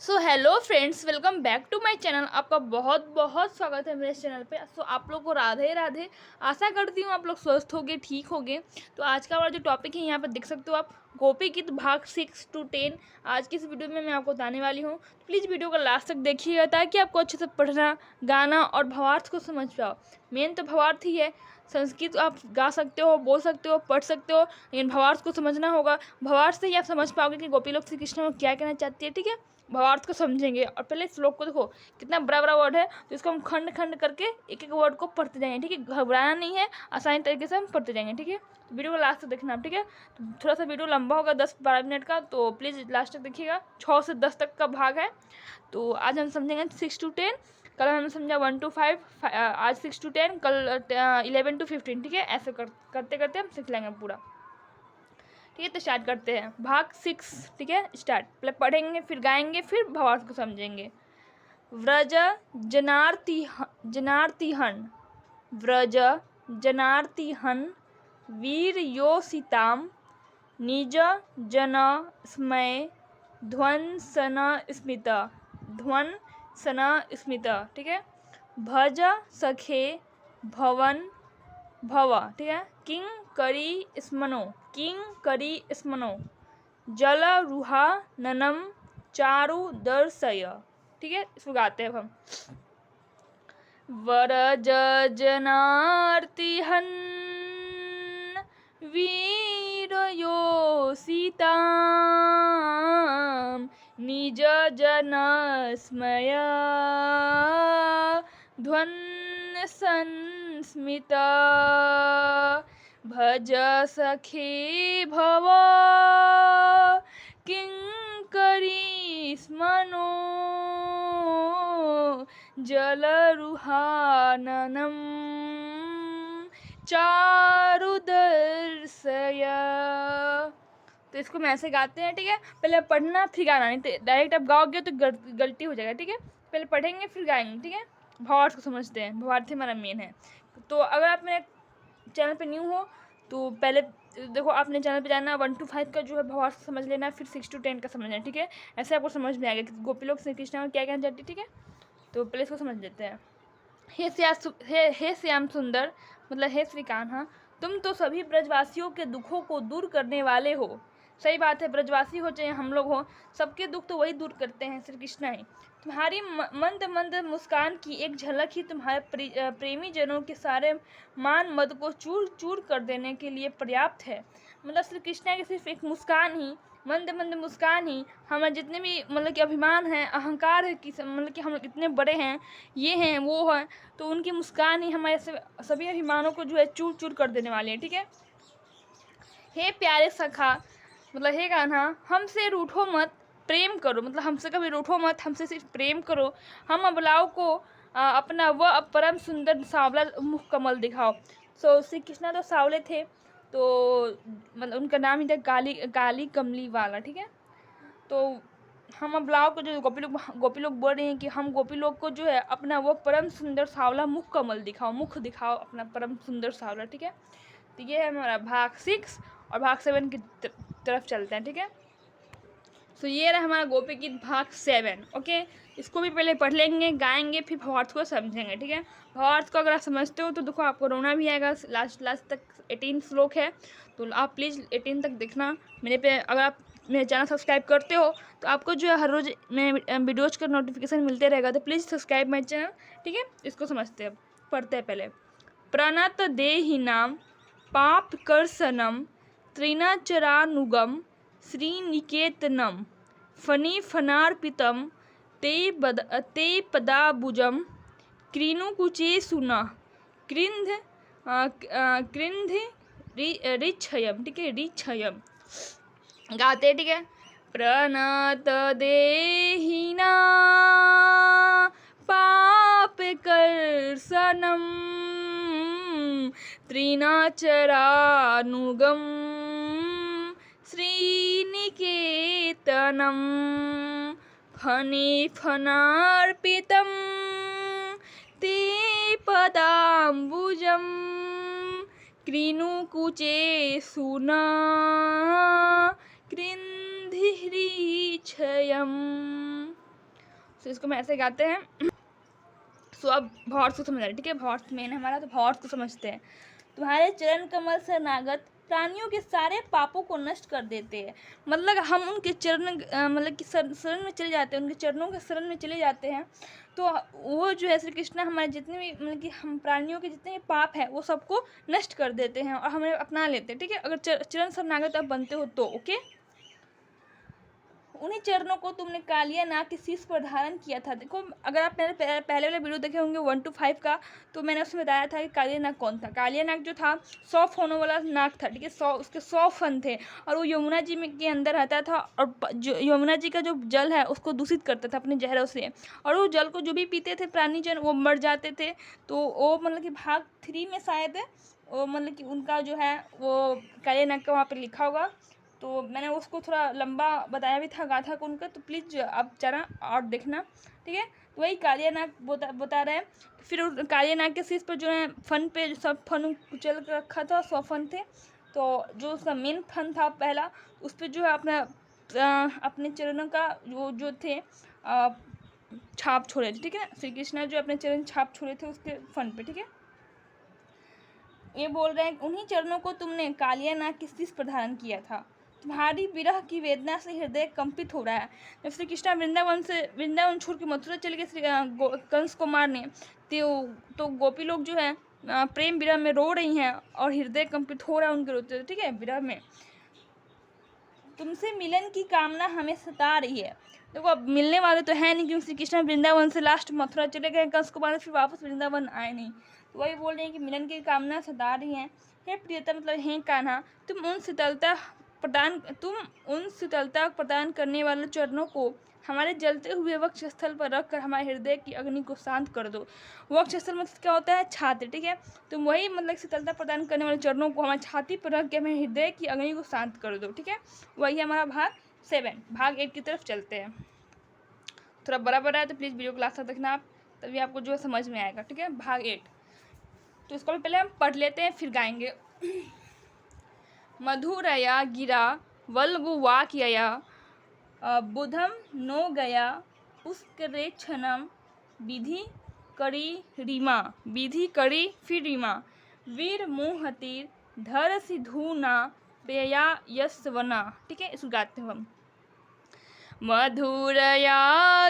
So hello friends, welcome back to my channel. आपका बहुत बहुत स्वागत है मेरे चैनल पे। सो आप लोग को राधे राधे। आशा करती हूँ आप लोग स्वस्थ होगे, ठीक होगे। तो आज का हमारा जो टॉपिक है यहाँ पर देख सकते हो आप, गोपी गीत भाग 6 to 10। आज की इस वीडियो में मैं आपको बताने वाली हूँ। प्लीज़ वीडियो को लास्ट तक देखिएगा ताकि आपको अच्छे से पढ़ना, गाना और भावार्थ को समझ पाओ। मेन तो भावार्थ ही है। संस्कृत आप गा सकते हो, बोल सकते हो, पढ़ सकते हो, लेकिन भावार्थ को समझना होगा। भावार्थ से ही आप समझ पाओगे कि गोपी लोग श्री कृष्ण को क्या कहना चाहती है। ठीक है, भावार्थ को समझेंगे। और पहले श्लोक को देखो, कितना बड़ा बड़ा वर्ड है, तो इसको हम खंड खंड करके एक एक वर्ड को पढ़ते जाएंगे। ठीक है, घबराना नहीं है, आसानी तरीके से हम पढ़ते जाएंगे। ठीक है, तो वीडियो को लास्ट तक देखना। ठीक है, तो थोड़ा सा वीडियो लंबा होगा, 10-12 मिनट का, तो प्लीज़ लास्ट तक देखिएगा। 6 से 10 तक का भाग है। तो आज हम समझेंगे 6 to 10। कल हमने समझा 1 to 5, आज 6 to 10, कल 11 to 15। ठीक है, ऐसे करते करते हम सीख लेंगे पूरा। ठीक है, तो स्टार्ट करते हैं भाग 6। ठीक है, स्टार्ट। पहले पढ़ेंगे, फिर गाएंगे, फिर भावार्थ को समझेंगे। व्रज जनार्तिहन, व्रज जनार्तिहन, वीर योषिताम, निज जन स्मय, ध्वंसन स्मिता, ध्वंसन स्मिता। ठीक है, भज सखे भवन भव। ठीक है, किंग करी स्मनो, किंग करी स्मनो, जल रुहा ननम चारु दर्शय। ठीक है, इसको गाते हैं अब हम। वरज जनार्तिहन, वीर योषिताम, निज जन स्मय, ध्वंसन स्मिता, भज सखे भव, किंकरी स्मनो, जलरुहाननम चारुदर्शय। तो इसको मैं ऐसे गाते हैं। ठीक है, पहले पढ़ना फिर गाना, नहीं तो डायरेक्ट आप गाओगे तो गलती हो जाएगा। ठीक है, पहले पढ़ेंगे फिर गाएंगे। ठीक है, भावार्थ को समझते हैं, भावार्थ ही हमारा मेन है। तो अगर आप मेरे चैनल पे न्यू हो तो पहले देखो, आपने चैनल पे जाना, 1 to 5 का जो है भावार्थ समझ लेना, फिर 6 to 10 का समझना है। ठीक है, ऐसे आपको समझ में आएगा कि गोपी लोग श्री कृष्ण को क्या कहना चाहती है। ठीक है, तो पहले इसको समझ लेते हैं। हे श्याम सुंदर, मतलब हे श्री कान्हा, तुम तो सभी ब्रजवासियों के दुखों को दूर करने वाले हो। सही बात है, ब्रजवासी हो चाहे हम लोग हो, सबके दुख तो वही दूर करते हैं, श्री कृष्ण ही। तुम्हारी मंद मंद मुस्कान की एक झलक ही तुम्हारे प्रेमी जनों के सारे मान मद को चूर चूर कर देने के लिए पर्याप्त है। मतलब श्री कृष्ण की सिर्फ एक मुस्कान ही, मंद मंद मुस्कान ही, हमारे जितने भी मतलब कि अभिमान है, अहंकार है कि मतलब कि हम लोग इतने बड़े हैं, ये हैं वो हैं, तो उनकी मुस्कान ही हमारे सभी अभिमानों को जो है चूर चूर कर देने वाले हैं। ठीक है, हे प्यारे सखा, मतलब हे कान्हा, हमसे रूठो मत, प्रेम करो। मतलब हमसे कभी रूठो मत, हमसे सिर्फ प्रेम करो। हम अबलाओं को अपना वह परम सुंदर सांवला मुख कमल दिखाओ। सो श्री कृष्णा तो सांवले थे, तो मतलब उनका नाम ही था काली कमली वाला। ठीक है, तो हम अबलाओं को जो गोपी लोग बोल रहे हैं कि हम गोपी लोग को जो है अपना वो परम सुंदर सांवला मुख कमल दिखाओ, मुख दिखाओ अपना परम सुंदर सांवला। ठीक है, तो ये है हमारा भाग 6, और भाग 7 की तरफ चलते हैं। ठीक है, सो ये रहा हमारा गोपी गीत भाग 7। ओके, इसको भी पहले पढ़ लेंगे, गाएंगे, फिर भावार्थ को समझेंगे। ठीक है, भावार्थ को अगर आप समझते हो तो देखो आपको रोना भी आएगा। लास्ट तक 18 श्लोक है, तो आप प्लीज़ 18 तक देखना। मेरे पे अगर आप मेरे चैनल सब्सक्राइब करते हो तो आपको जो है हर रोज़ मैं वीडियोज का नोटिफिकेशन मिलते रहेगा, तो प्लीज़ सब्सक्राइब माई चैनल। ठीक है, इसको समझते हैं, पढ़ते हैं पहले। प्रणत देहिनाम पाप कर्सनम, त्रिनाचरानुगम श्रीनिकेतनम, फनी फनार्पितम, ते पदाबुजम, क्रीनुकुचे सुना, कृंध कृंध रिच्छयम। ठीक है, रिच्छयम गाते। ठीक है, प्रणत देहिना पाप कर्सनम, त्रिनाचरानुगम श्रीनिकेतनम, फने फनार्पितम, ते पदाम्बुजम, कृणुकुचे सुना, कृन्धिरीच्छयम्। तो इसको मैं ऐसे गाते हैं। सो अब भावार्थ को समझ रहे, ठीक है, भावार्थ मेन है हमारा, तो भावार्थ को समझते हैं। तुम्हारे चरण कमल से नागत प्राणियों के सारे पापों को नष्ट कर देते हैं। मतलब हम उनके चरण मतलब कि शरण में चले जाते हैं, उनके चरणों के शरण में चले जाते हैं, तो वो जो है श्री कृष्ण हमारे जितने भी मतलब कि हम प्राणियों के जितने भी पाप है वो सबको नष्ट कर देते हैं और हमें अपना लेते हैं, ठीक है, अगर चरण शरणागत आप बनते हो तो। ओके, उन्हीं चरणों को तुमने कालिया नाग के शीश पर धारण किया था। देखो, अगर आप मेरे पहले वाले वीडियो देखे होंगे 1 to 5 का, तो मैंने उसमें बताया था कि कालिया नाग कौन था। कालिया नाग जो था 100 फनों वाला नाग था, ठीक है, 100 उसके 100 फन थे, और वो यमुना जी में के अंदर रहता था, और जो यमुना जी का जो जल है उसको दूषित करता था अपने जहरों से, और वो जल को जो भी पीते थे प्राणीजन वो मर जाते थे। तो वो मतलब कि भाग 3 में शायद वो मतलब कि उनका जो है वो कालिया नाग का वहाँ पर लिखा होगा, तो मैंने उसको थोड़ा लंबा बताया भी था गाथा को उनका, तो प्लीज़ आप जरा और देखना, ठीक है। तो वही कालिया नाग बता रहे हैं। फिर कालिया नाग के शीश पर जो है फन पे सब फन कुचल कर रखा था, 100 फन थे, तो जो उसका मेन फन था पहला, उस पर जो है अपने चरणों का जो थे छाप छोड़े थे, ठीक है, श्री कृष्ण जो अपने चरण छाप छोड़े थे उसके फन पे, ठीक है। ये बोल रहे हैं उन्हीं चरणों को तुमने कालिया नाग के शीश पर धारण किया था। तुम्हारी विरह की वेदना से हृदय कंपित हो रहा है। जब श्री कृष्ण वृंदावन छोड़ के मथुरा चले गए श्री कंस को मारने, तो गोपी लोग जो है प्रेम विरह में रो रही हैं और हृदय कंपित हो रहा है उनके रोते, ठीक है, विरह में। तुमसे मिलन की कामना हमें सता रही है। देखो, अब मिलने वाले तो है नहीं, क्योंकि श्री कृष्ण वृंदावन से लास्ट मथुरा चले गए कंस को मारने, फिर वापस वृंदावन आए नहीं, तो वही बोल रहे हैं कि मिलन की कामना सता रही हैं। हे प्रियतम मतलब हे कान्हा, तुम उन शीतलता प्रदान करने वाले चरणों को हमारे जलते हुए वक्षस्थल पर रखकर हमारे हृदय की अग्नि को शांत कर दो। वक्षस्थल मतलब क्या होता है? छाती, ठीक है। तुम वही मतलब शीतलता प्रदान करने वाले चरणों को हमारी छाती पर रख के हमें हृदय की अग्नि को शांत कर दो, ठीक है। वही हमारा भाग 7। भाग 8 की तरफ चलते हैं। थोड़ा बड़ा बड़ा है तो प्लीज़ वीडियो क्लास तक देखना आप, तभी आपको जो है समझ में आएगा, ठीक है। भाग 8 तो इसको भी पहले हम पढ़ लेते हैं फिर गाएंगे। मधुरया गिरा वल्गुवाक्यया बुधम नो गया पुष्करेक्षणम विधि करी फिर रीमा वीर मोहतिर धर सिधुना पेया यस्वना, ठीक है। इसको गाते हैं हम। मधुरया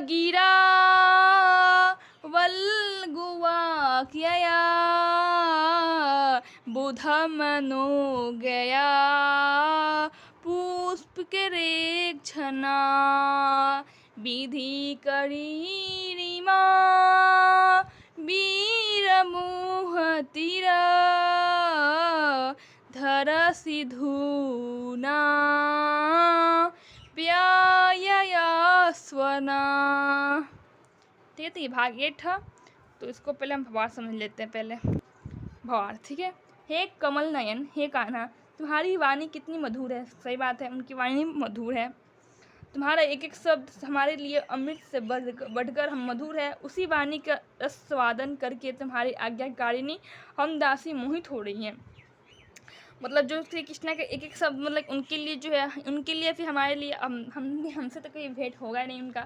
गिरा वल्गुवाक्यया बुधम नो गया पुष्करेक्षणा विधि करीरिमा वीरमुहतिरा धर सिधुना प्यायस्वना, ठीक है। तो ये भाग 8 था, तो इसको पहले हम भावार्थ समझ लेते हैं। पहले भावार्थ, ठीक है। हे कमल नयन, हे कान्हा, तुम्हारी वाणी कितनी मधुर है। सही बात है, उनकी वाणी मधुर है। तुम्हारा एक एक शब्द हमारे लिए अमृत से बढ़कर हम मधुर है। उसी वाणी का रसवादन करके तुम्हारी आज्ञाकारिणी हम दासी मोहित हो रही हैं। मतलब जो श्री कृष्ण के एक एक शब्द मतलब उनके लिए जो है, उनके लिए फिर हमारे लिए हमसे तो कोई भेंट होगा नहीं उनका,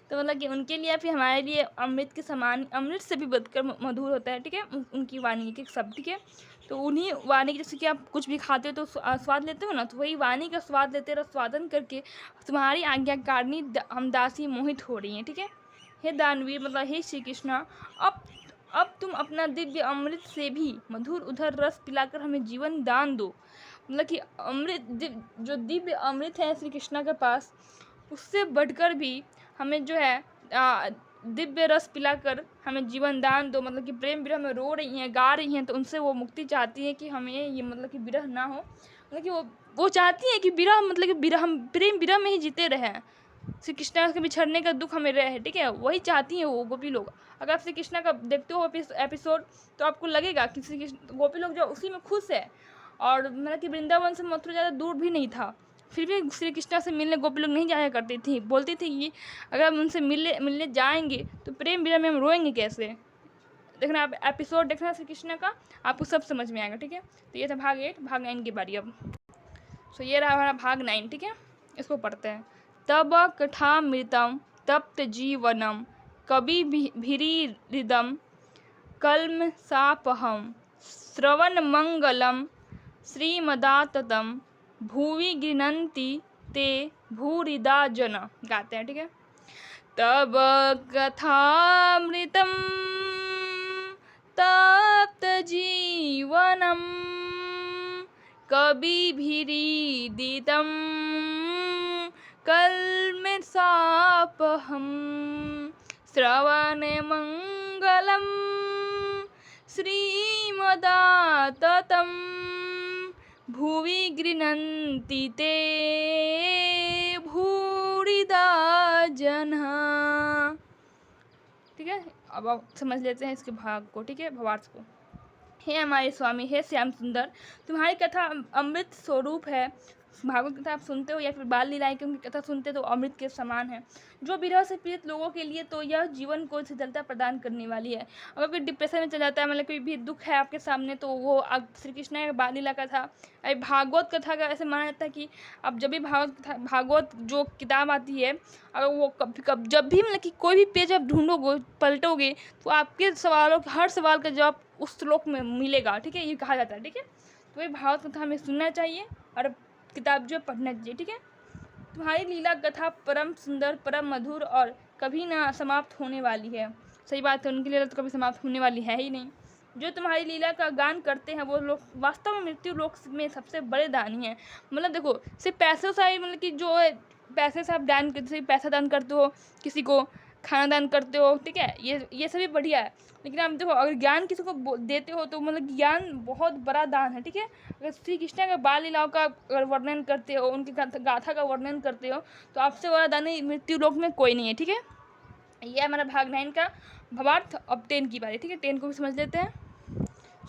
तो मतलब कि उनके लिए फिर हमारे लिए अमृत के समान, अमृत से भी बढ़कर मधुर होता है, ठीक है, उनकी वाणी एक एक शब्द, ठीक है। तो उन्हीं वाणी जैसे कि आप कुछ भी खाते हो तो स्वाद लेते हो ना, तो वही वाणी का स्वाद लेते रहो, स्वादन करके तुम्हारी आज्ञाकारिणी हम दासी मोहित हो रही हैं, ठीक है। हे दानवीर मतलब हे श्री कृष्णा, अब तुम अपना दिव्य अमृत से भी मधुर उधर रस पिलाकर हमें जीवन दान दो। मतलब कि अमृत जो दिव्य अमृत है श्री कृष्णा के पास, उससे बढ़कर भी हमें जो है दिव्य रस पिलाकर हमें जीवन दान दो। मतलब कि प्रेम विरह में रो रही हैं, गा रही हैं, तो उनसे वो मुक्ति चाहती है कि हमें ये मतलब कि विरह ना हो। मतलब कि वो चाहती है कि विरह मतलब कि विरह हम प्रेम विरह में ही जीते रहें, श्री कृष्णा के बिछड़ने का दुख हमें रहे, ठीक है। वही चाहती हैं वो गोपी लोग। अगर आप श्री कृष्णा का देखते हो एपिसोड, तो आपको लगेगा कि श्री कृष्ण गोपी लोग जो उसी में खुश है, और मतलब कि वृंदावन से मथुरा ज़्यादा दूर भी नहीं था, फिर भी श्री कृष्णा से मिलने गोपी लोग नहीं जाया करती थी। बोलती थी कि अगर हम उनसे मिलने जाएंगे तो प्रेम विरह में हम रोएंगे कैसे। देखना, आप एपिसोड देखना श्री कृष्णा का, आपको सब समझ में आएगा, ठीक है। तो ये था भाग 8। भाग 9 की बारी अब। सो ये रहा हमारा भाग 9, ठीक है। इसको पढ़ते हैं। तब कठामृतम तप्त जीवनम कवि भिरीरिदं कल्मषापहं श्रवणमङ्गलं श्रीमदाततं भुवि गृह्णन्ति ते भूरिदा जन। गाते हैं, ठीक है। तब कथामृतं तप्त जीवनम कविभिरीदितं कल्मषापहं श्रवणमङ्गलं श्रीमदाततं भुवि गृह्णन्ति ते भूरिदा जनः। ठीक है, अब आप समझ लेते हैं इसके भाग को, ठीक है, भावार्थ को। हे हमारे स्वामी, हे श्याम सुंदर, तुम्हारी कथा अमृत स्वरूप है। भागवत कथा आप सुनते हो या फिर बाल लीलाएं की उनकी कथा सुनते तो अमृत के समान है। जो विरह से पीड़ित लोगों के लिए तो यह जीवन को शीतलता प्रदान करने वाली है। अगर कोई डिप्रेशन में चला जाता है, मतलब कोई भी दुख है आपके सामने, तो वो श्री कृष्ण का बाल लीला कथा, भागवत कथा का ऐसे माना जाता है कि अब जब भी भागवत जो किताब आती है, अगर वो जब भी मतलब कि कोई भी पेज आप ढूंढोगे पलटोगे तो आपके सवालों हर सवाल का जवाब उस श्लोक में मिलेगा। ठीक है, ये कहा जाता है। ठीक है, तो ये भागवत कथा हमें सुनना चाहिए और किताब जो पढ़ना चाहिए। ठीक है, तुम्हारी लीला कथा परम सुंदर, परम मधुर और कभी ना समाप्त होने वाली है। सही बात है, उनकी लीला तो कभी समाप्त होने वाली है ही नहीं। जो तुम्हारी लीला का गान करते हैं वो लोग वास्तव में मृत्यु लोक में सबसे बड़े दानी हैं। मतलब देखो, सिर्फ पैसों से ही, मतलब कि जो पैसे से आप दान करते, पैसा दान करते हो, किसी को खाना दान करते हो, ठीक है, ये सभी बढ़िया है। लेकिन आप देखो, अगर ज्ञान किसी को देते हो तो मतलब ज्ञान बहुत बड़ा दान है। ठीक है, अगर श्री कृष्ण का बाल लीलाओं का अगर वर्णन करते हो, उनकी गाथा का वर्णन करते हो, तो आपसे बड़ा दानी मृत्यु लोक में कोई नहीं है। ठीक है, ये हमारा भाग 9 का भावार्थ। अब 10 की बारी। ठीक है, 10 को भी समझ लेते हैं।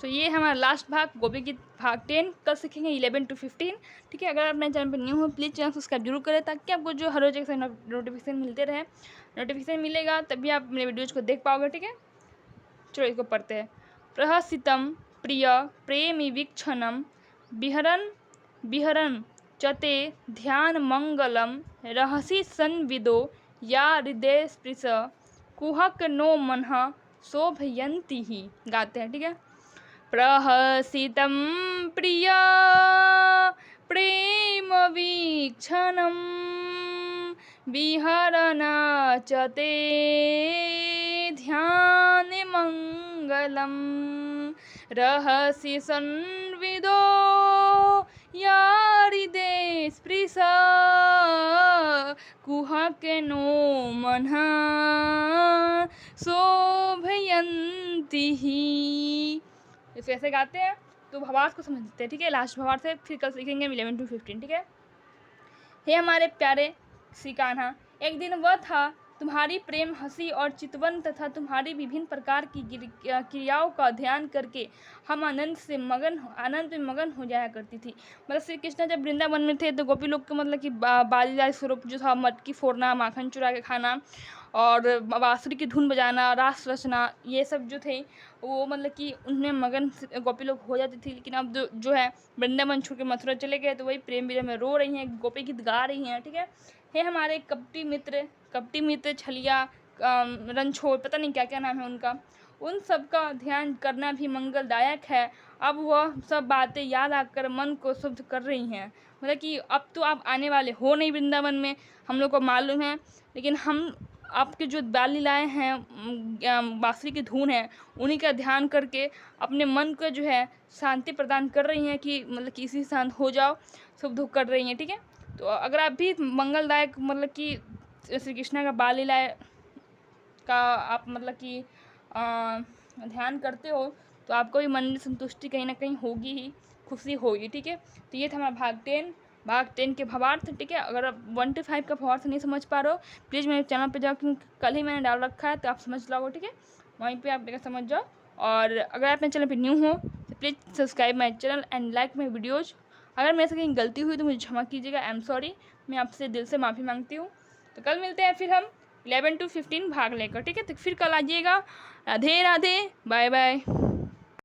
सो ये हमारा लास्ट भाग गोपी गीत भाग 10। कल सीखेंगे 11 to 15। ठीक है, अगर आप मेरे चैनल पर न्यू हो प्लीज़ चैनल सब्सक्राइब जरूर करें, ताकि आपको जो हर रोज एक नोटिफिकेशन मिलते रहे। नोटिफिकेशन मिलेगा तभी आप मेरे वीडियोज़ को देख पाओगे। ठीक है, चलो इसको पढ़ते हैं। प्रहसितं प्रिय प्रेमी वीक्षणं विहरन विहरन चते ध्यान मंगलम रहसि संविदो या हृदय स्पृश कुहक नो मनः शोभयन्ति ही। गाते हैं, ठीक है। प्रहसितं प्रिय प्रेम वीक्षणं विहरन चते ध्यान मंगलम रहसि संविदो या हृदय स्पृश कुहक नो मनः शोभयन्ति ही। इसे ऐसे गाते हैं तो भावार्थ को समझते हैं। ठीक है, लास्ट भावार्थ है, फिर कल सीखेंगे 11 to 15। ठीक है, हे हमारे प्यारे श्री कान्हा, एक दिन वह था तुम्हारी प्रेम हंसी और चितवन तथा तुम्हारी विभिन्न प्रकार की क्रियाओं का ध्यान करके हम आनंद में मगन हो जाया करती थी। मतलब श्री कृष्ण जब वृंदावन में थे तो गोपी लोग के मतलब कि बाल लीला स्वरूप जो था, मटकी फोड़ना, माखन चुरा के खाना और बांसुरी की धुन बजाना, रास रचना, ये सब जो थे वो मतलब कि उनमें मगन गोपी लोग हो जाती थी। लेकिन अब जो है वृंदावन छोड़ के मथुरा चले गए तो वही प्रेम विरह में रो रही हैं, गोपी गीत गा रही हैं। ठीक है, हे हमारे कपटी मित्र छलिया रणछोड़, पता नहीं क्या क्या नाम है उनका, उन सब का ध्यान करना भी मंगलदायक है। अब वह सब बातें याद आकर मन को शुद्ध कर रही हैं। मतलब कि अब तो आप आने वाले हो नहीं वृंदावन में, हम लोग को मालूम है, लेकिन हम आपके जो बाल लीलाएँ हैं, बांसुरी की धुन है, उन्हीं का ध्यान करके अपने मन को जो है शांति प्रदान कर रही हैं कि मतलब कि इसी शांत हो जाओ, शुभ कर रही हैं। ठीक है, तो अगर आप भी मंगलदायक मतलब कि श्री कृष्ण का बाल लीला का आप मतलब कि ध्यान करते हो तो आपको भी मन में संतुष्टि कहीं ना कहीं होगी ही, खुशी होगी। ठीक है, तो ये था हमारा भाग 10 के भावार्थ। ठीक है, अगर आप 1 to 5 का भावार्थ नहीं समझ पा रहे हो प्लीज़ मेरे चैनल पे जाओ, क्योंकि कल ही मैंने डाल रखा है तो आप समझ लोगे। ठीक है, वहीं पे आप देखकर समझ जाओ। और अगर आप मेरे चैनल पे न्यू हो तो please subscribe my channel and like my videos. अगर मेरे से कहीं गलती हुई तो मुझे क्षमा कीजिएगा, आई एम सॉरी, मैं आपसे दिल से माफ़ी मांगती हूँ। तो कल मिलते हैं फिर हम 11 to 15 भाग लेकर। ठीक है, तो फिर कल आइएगा। Radhe Radhe, bye bye.